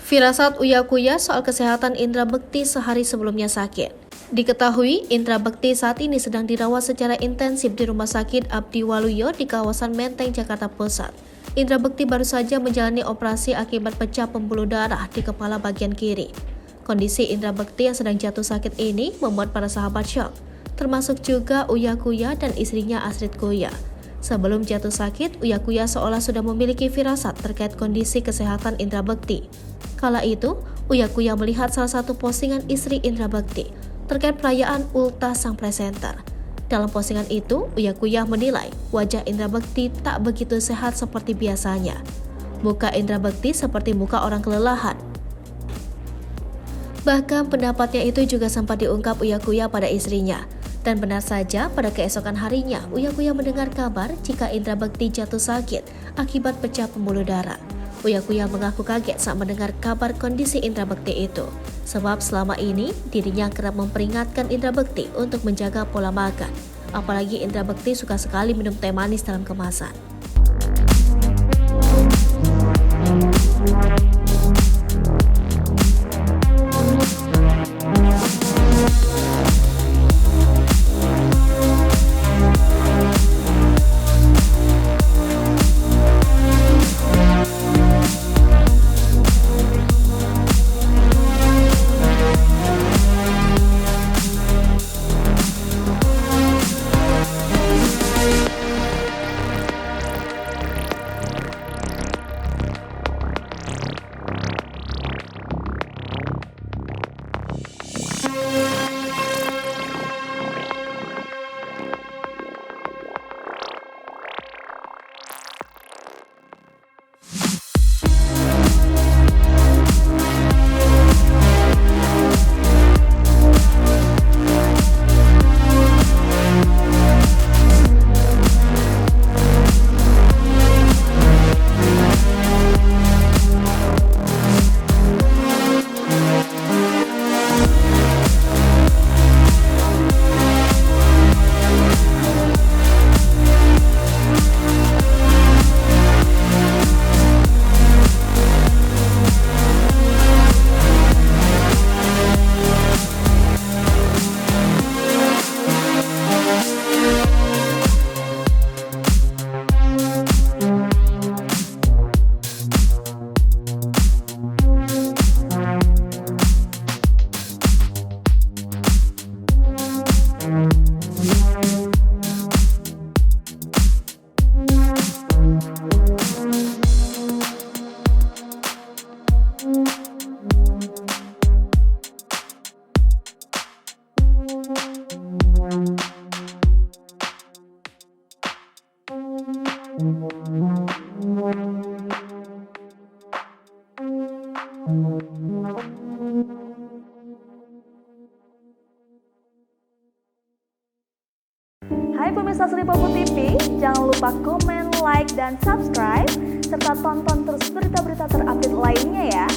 Firasat Uya-Kuya soal kesehatan Indra Bekti sehari sebelumnya sakit. Diketahui, Indra Bekti saat ini sedang dirawat secara intensif di Rumah Sakit Abdi Waluyo di kawasan Menteng, Jakarta Pusat. Indra Bekti baru saja menjalani operasi akibat pecah pembuluh darah di kepala bagian kiri. Kondisi Indra Bekti yang sedang jatuh sakit ini membuat para sahabat syok, termasuk juga Uya-Kuya dan istrinya Astrid Kuya. Sebelum jatuh sakit, Uya-Kuya seolah sudah memiliki firasat terkait kondisi kesehatan Indra Bekti. Kala itu, Uya-Kuya melihat salah satu postingan istri Indra Bekti terkait perayaan ultah sang presenter. Dalam postingan itu, Uya-Kuya menilai wajah Indra Bekti tak begitu sehat seperti biasanya. Muka Indra Bekti seperti muka orang kelelahan. Bahkan pendapatnya itu juga sempat diungkap Uya-Kuya pada istrinya. Dan benar saja, pada keesokan harinya, Uya-Kuya mendengar kabar jika Indra Bekti jatuh sakit akibat pecah pembuluh darah. Uya-Kuya mengaku kaget saat mendengar kabar kondisi Indra Bekti itu. Sebab selama ini, dirinya kerap memperingatkan Indra Bekti untuk menjaga pola makan. Apalagi Indra Bekti suka sekali minum teh manis dalam kemasan. Hai pemirsa Sri Popo TV, jangan lupa komen, like, dan subscribe, serta tonton terus berita-berita terupdate lainnya ya.